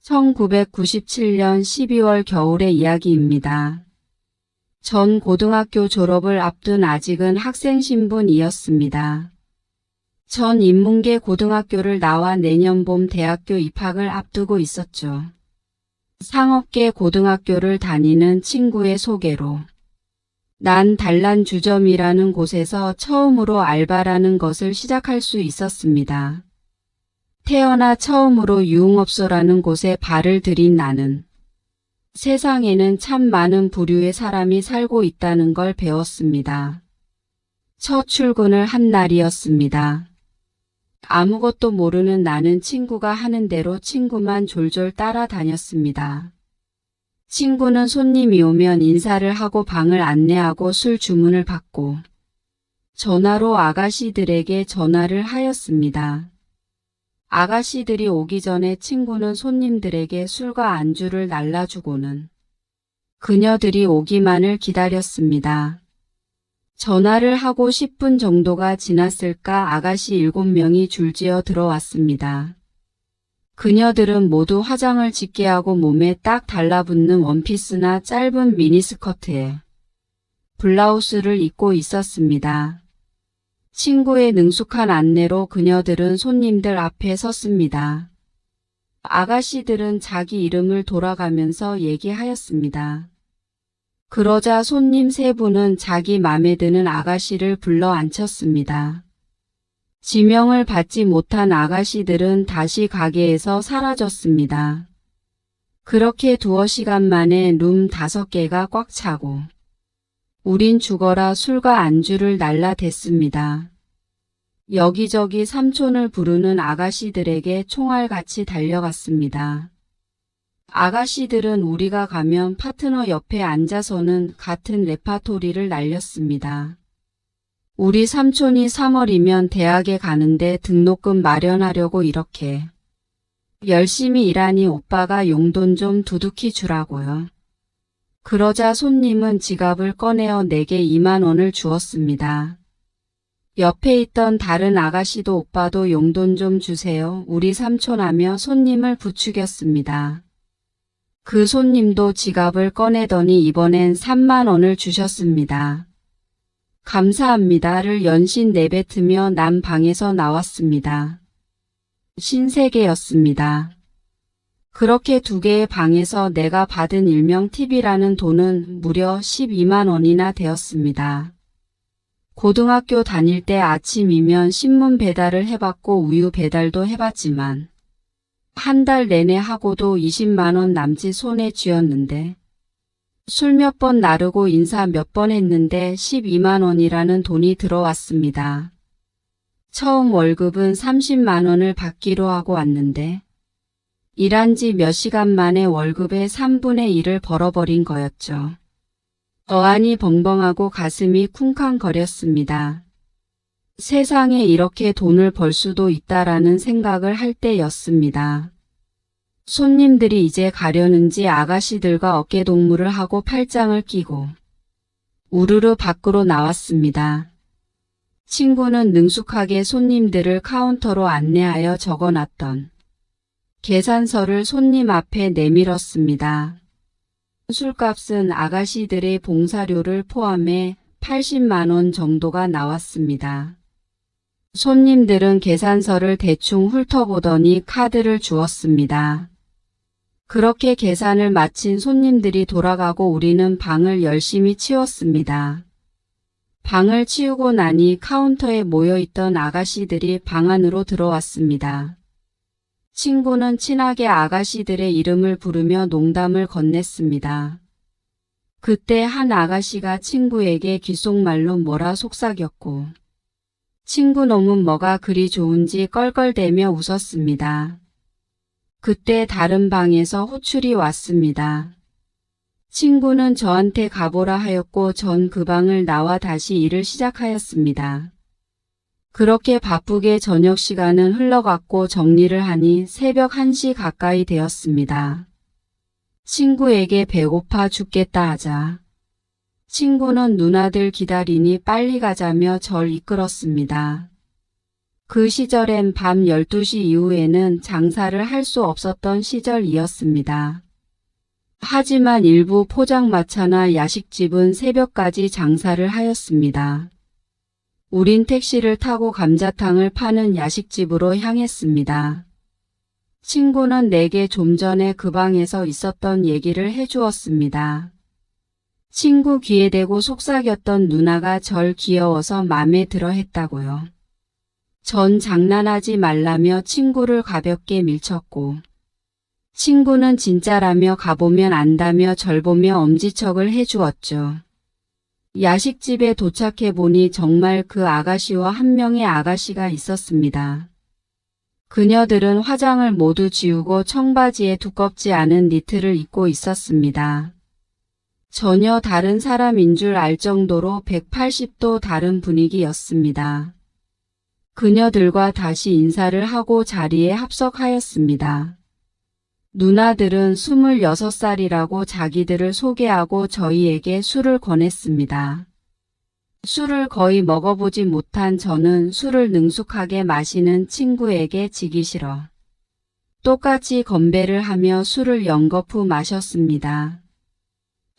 1997년 12월 겨울의 이야기입니다. 전 고등학교 졸업을 앞둔 아직은 학생 신분이었습니다. 전 인문계 고등학교를 나와 내년 봄 대학교 입학을 앞두고 있었죠. 상업계 고등학교를 다니는 친구의 소개로 난 단란주점이라는 곳에서 처음으로 알바라는 것을 시작할 수 있었습니다. 태어나 처음으로 유흥업소라는 곳에 발을 들인 나는 세상에는 참 많은 부류의 사람이 살고 있다는 걸 배웠습니다. 첫 출근을 한 날이었습니다. 아무것도 모르는 나는 친구가 하는 대로 친구만 졸졸 따라다녔습니다. 친구는 손님이 오면 인사를 하고 방을 안내하고 술 주문을 받고 전화로 아가씨들에게 전화를 하였습니다. 아가씨들이 오기 전에 친구는 손님들에게 술과 안주를 날라주고는 그녀들이 오기만을 기다렸습니다. 전화를 하고 10분 정도가 지났을까 아가씨 7명이 줄지어 들어왔습니다. 그녀들은 모두 화장을 짙게 하고 몸에 딱 달라붙는 원피스나 짧은 미니스커트에 블라우스를 입고 있었습니다. 친구의 능숙한 안내로 그녀들은 손님들 앞에 섰습니다. 아가씨들은 자기 이름을 돌아가면서 얘기하였습니다. 그러자 손님 3분은 자기 맘에 드는 아가씨를 불러 앉혔습니다. 지명을 받지 못한 아가씨들은 다시 가게에서 사라졌습니다. 그렇게 두어 시간 만에 룸 5개가 꽉 차고 우린 죽어라 술과 안주를 날라댔습니다. 여기저기 삼촌을 부르는 아가씨들에게 총알같이 달려갔습니다. 아가씨들은 우리가 가면 파트너 옆에 앉아서는 같은 레파토리를 날렸습니다. 우리 삼촌이 3월이면 대학에 가는데 등록금 마련하려고 이렇게 열심히 일하니 오빠가 용돈 좀 두둑히 주라고요. 그러자 손님은 지갑을 꺼내어 내게 2만 원을 주었습니다. 옆에 있던 다른 아가씨도 오빠도 용돈 좀 주세요. 우리 삼촌 하며 손님을 부추겼습니다. 그 손님도 지갑을 꺼내더니 이번엔 3만 원을 주셨습니다. 감사합니다를 연신 내뱉으며 난 방에서 나왔습니다. 신세계였습니다. 그렇게 2개의 방에서 내가 받은 일명 팁이라는 돈은 무려 12만 원이나 되었습니다. 고등학교 다닐 때 아침이면 신문 배달을 해봤고 우유 배달도 해봤지만 한 달 내내 하고도 20만 원 남짓 손에 쥐었는데 술 몇 번 나르고 인사 몇 번 했는데 12만 원이라는 돈이 들어왔습니다. 처음 월급은 30만 원을 받기로 하고 왔는데 일한 지 몇 시간 만에 월급의 3분의 1을 벌어버린 거였죠. 어안이 벙벙하고 가슴이 쿵쾅거렸습니다. 세상에 이렇게 돈을 벌 수도 있다라는 생각을 할 때였습니다. 손님들이 이제 가려는지 아가씨들과 어깨동무를 하고 팔짱을 끼고 우르르 밖으로 나왔습니다. 친구는 능숙하게 손님들을 카운터로 안내하여 적어놨던 계산서를 손님 앞에 내밀었습니다. 술값은 아가씨들의 봉사료를 포함해 80만 원 정도가 나왔습니다. 손님들은 계산서를 대충 훑어보더니 카드를 주었습니다. 그렇게 계산을 마친 손님들이 돌아가고 우리는 방을 열심히 치웠습니다. 방을 치우고 나니 카운터에 모여있던 아가씨들이 방 안으로 들어왔습니다. 친구는 친하게 아가씨들의 이름을 부르며 농담을 건넸습니다. 그때 한 아가씨가 친구에게 귓속말로 뭐라 속삭였고 친구 놈은 뭐가 그리 좋은지 껄껄대며 웃었습니다. 그때 다른 방에서 호출이 왔습니다. 친구는 저한테 가보라 하였고 전 그 방을 나와 다시 일을 시작하였습니다. 그렇게 바쁘게 저녁 시간은 흘러갔고 정리를 하니 새벽 1시 가까이 되었습니다. 친구에게 배고파 죽겠다 하자 친구는 누나들 기다리니 빨리 가자며 절 이끌었습니다. 그 시절엔 밤 12시 이후에는 장사를 할 수 없었던 시절이었습니다. 하지만 일부 포장마차나 야식집은 새벽까지 장사를 하였습니다. 우린 택시를 타고 감자탕을 파는 야식집으로 향했습니다. 친구는 내게 좀 전에 그 방에서 있었던 얘기를 해주었습니다. 친구 귀에 대고 속삭였던 누나가 절 귀여워서 맘에 들어 했다고요. 전 장난하지 말라며 친구를 가볍게 밀쳤고, 친구는 진짜라며 가보면 안다며 절 보며 엄지척을 해주었죠. 야식집에 도착해보니 정말 그 아가씨와 한 명의 아가씨가 있었습니다. 그녀들은 화장을 모두 지우고 청바지에 두껍지 않은 니트를 입고 있었습니다. 전혀 다른 사람인 줄 알 정도로 180도 다른 분위기였습니다. 그녀들과 다시 인사를 하고 자리에 합석하였습니다. 누나들은 26살이라고 자기들을 소개하고 저희에게 술을 권했습니다. 술을 거의 먹어보지 못한 저는 술을 능숙하게 마시는 친구에게 지기 싫어 똑같이 건배를 하며 술을 연거푸 마셨습니다.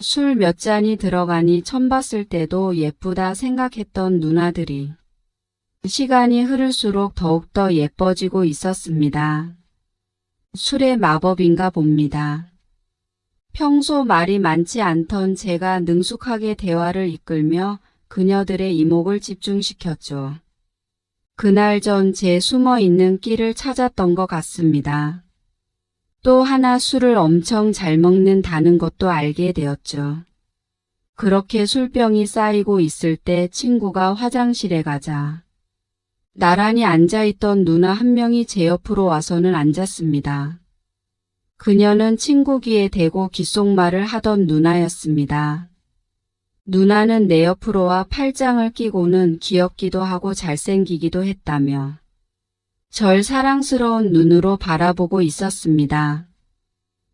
술 몇 잔이 들어가니 처음 봤을 때도 예쁘다 생각했던 누나들이 시간이 흐를수록 더욱더 예뻐지고 있었습니다. 술의 마법인가 봅니다. 평소 말이 많지 않던 제가 능숙하게 대화를 이끌며 그녀들의 이목을 집중시켰죠. 그날 전 제 숨어있는 끼를 찾았던 것 같습니다. 또 하나 술을 엄청 잘 먹는다는 것도 알게 되었죠. 그렇게 술병이 쌓이고 있을 때 친구가 화장실에 가자 나란히 앉아있던 누나 한 명이 제 옆으로 와서는 앉았습니다. 그녀는 친구 귀에 대고 귓속말을 하던 누나였습니다. 누나는 내 옆으로 와 팔짱을 끼고는 귀엽기도 하고 잘생기기도 했다며 절 사랑스러운 눈으로 바라보고 있었습니다.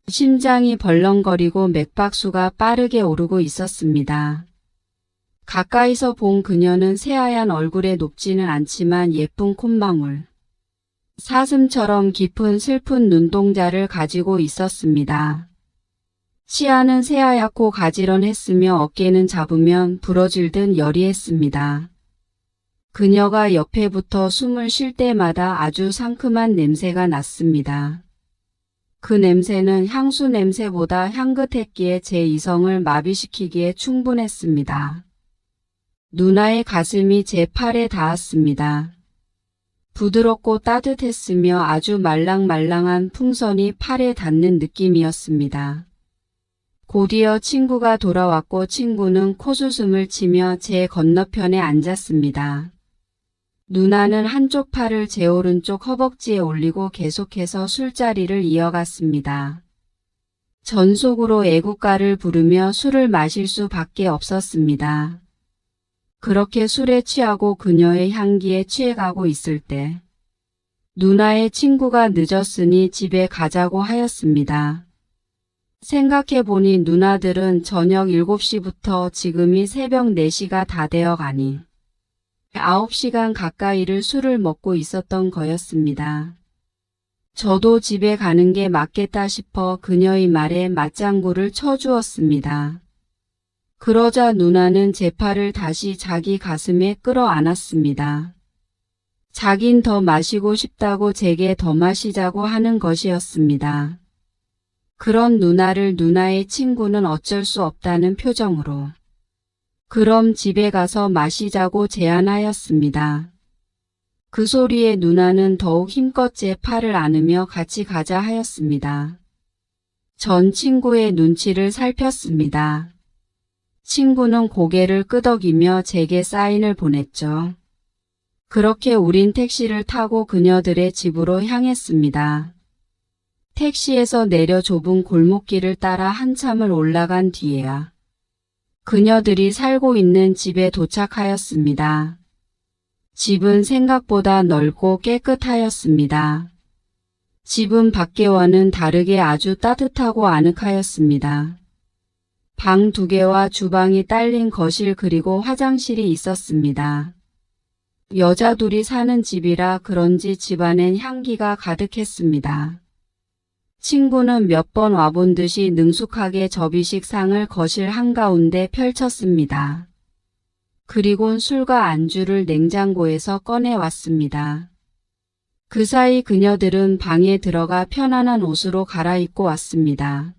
심장이 벌렁거리고 맥박수가 빠르게 오르고 있었습니다. 가까이서 본 그녀는 새하얀 얼굴에 높지는 않지만 예쁜 콧망울, 사슴처럼 깊은 슬픈 눈동자를 가지고 있었습니다. 치아는 새하얗고 가지런했으며 어깨는 잡으면 부러질 듯 여리했습니다. 그녀가 옆에 붙어 숨을 쉴 때마다 아주 상큼한 냄새가 났습니다. 그 냄새는 향수 냄새보다 향긋했기에 제 이성을 마비시키기에 충분했습니다. 누나의 가슴이 제 팔에 닿았습니다. 부드럽고 따뜻했으며 아주 말랑말랑한 풍선이 팔에 닿는 느낌이었습니다. 곧이어 친구가 돌아왔고 친구는 코수음을 치며 제 건너편에 앉았습니다. 누나는 한쪽 팔을 제 오른쪽 허벅지에 올리고 계속해서 술자리를 이어갔습니다. 전속으로 애국가를 부르며 술을 마실 수밖에 없었습니다. 그렇게 술에 취하고 그녀의 향기에 취해가고 있을 때 누나의 친구가 늦었으니 집에 가자고 하였습니다. 생각해보니 누나들은 저녁 7시부터 지금이 새벽 4시가 다 되어가니 9시간 가까이를 술을 먹고 있었던 거였습니다. 저도 집에 가는 게 맞겠다 싶어 그녀의 말에 맞장구를 쳐주었습니다. 그러자 누나는 제 팔을 다시 자기 가슴에 끌어안았습니다. 자긴 더 마시고 싶다고 제게 더 마시자고 하는 것이었습니다. 그런 누나를 누나의 친구는 어쩔 수 없다는 표정으로 그럼 집에 가서 마시자고 제안하였습니다. 그 소리에 누나는 더욱 힘껏 제 팔을 안으며 같이 가자 하였습니다. 전 친구의 눈치를 살폈습니다. 친구는 고개를 끄덕이며 제게 사인을 보냈죠. 그렇게 우린 택시를 타고 그녀들의 집으로 향했습니다. 택시에서 내려 좁은 골목길을 따라 한참을 올라간 뒤에야 그녀들이 살고 있는 집에 도착하였습니다. 집은 생각보다 넓고 깨끗하였습니다. 집은 밖에와는 다르게 아주 따뜻하고 아늑하였습니다. 방 2개와 주방이 딸린 거실 그리고 화장실이 있었습니다. 여자 둘이 사는 집이라 그런지 집안엔 향기가 가득했습니다. 친구는 몇 번 와본 듯이 능숙하게 접이식상을 거실 한가운데 펼쳤습니다. 그리곤 술과 안주를 냉장고에서 꺼내왔습니다. 그 사이 그녀들은 방에 들어가 편안한 옷으로 갈아입고 왔습니다.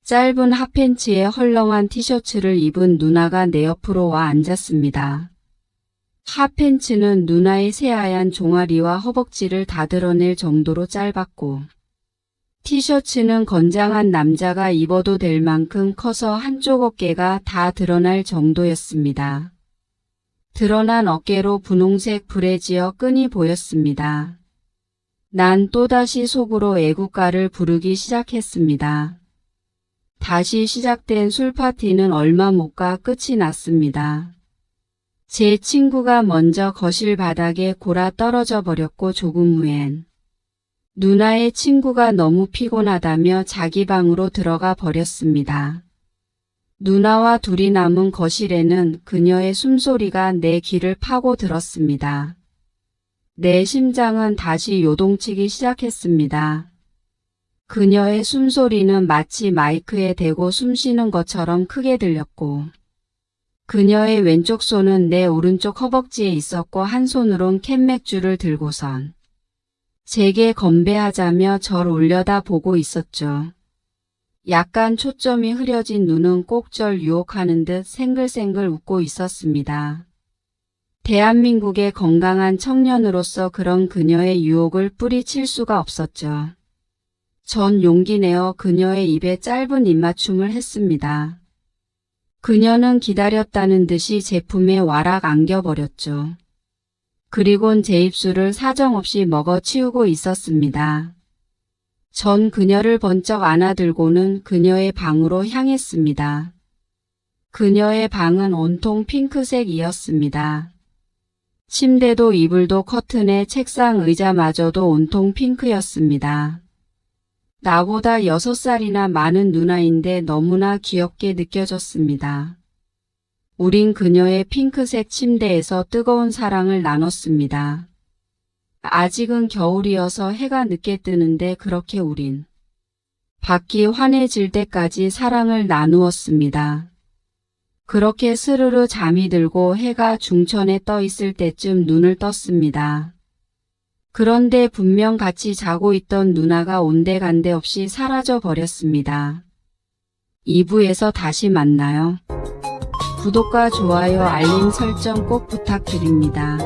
짧은 핫팬츠에 헐렁한 티셔츠를 입은 누나가 내 옆으로 와 앉았습니다. 핫팬츠는 누나의 새하얀 종아리와 허벅지를 다 드러낼 정도로 짧았고 티셔츠는 건장한 남자가 입어도 될 만큼 커서 한쪽 어깨가 다 드러날 정도였습니다. 드러난 어깨로 분홍색 브래지어 끈이 보였습니다. 난 또다시 속으로 애국가를 부르기 시작했습니다. 다시 시작된 술파티는 얼마 못 가 끝이 났습니다. 제 친구가 먼저 거실 바닥에 골아 떨어져 버렸고 조금 후엔 누나의 친구가 너무 피곤하다며 자기 방으로 들어가 버렸습니다. 누나와 둘이 남은 거실에는 그녀의 숨소리가 내 귀를 파고 들었습니다. 내 심장은 다시 요동치기 시작했습니다. 그녀의 숨소리는 마치 마이크에 대고 숨쉬는 것처럼 크게 들렸고 그녀의 왼쪽 손은 내 오른쪽 허벅지에 있었고 한 손으론 캔맥주를 들고선 제게 건배하자며 절 올려다 보고 있었죠. 약간 초점이 흐려진 눈은 꼭 절 유혹하는 듯 생글생글 웃고 있었습니다. 대한민국의 건강한 청년으로서 그런 그녀의 유혹을 뿌리칠 수가 없었죠. 전 용기 내어 그녀의 입에 짧은 입맞춤을 했습니다. 그녀는 기다렸다는 듯이 제품에 와락 안겨버렸죠. 그리곤 제 입술을 사정없이 먹어치우고 있었습니다. 전 그녀를 번쩍 안아들고는 그녀의 방으로 향했습니다. 그녀의 방은 온통 핑크색이었습니다. 침대도 이불도 커튼에 책상 의자마저도 온통 핑크였습니다. 나보다 6살이나 많은 누나인데 너무나 귀엽게 느껴졌습니다. 우린 그녀의 핑크색 침대에서 뜨거운 사랑을 나눴습니다. 아직은 겨울이어서 해가 늦게 뜨는데 그렇게 우린 밖이 환해질 때까지 사랑을 나누었습니다. 그렇게 스르르 잠이 들고 해가 중천에 떠 있을 때쯤 눈을 떴습니다. 그런데 분명 같이 자고 있던 누나가 온데간데 없이 사라져 버렸습니다. 2부에서 다시 만나요. 구독과 좋아요 알림 설정 꼭 부탁드립니다.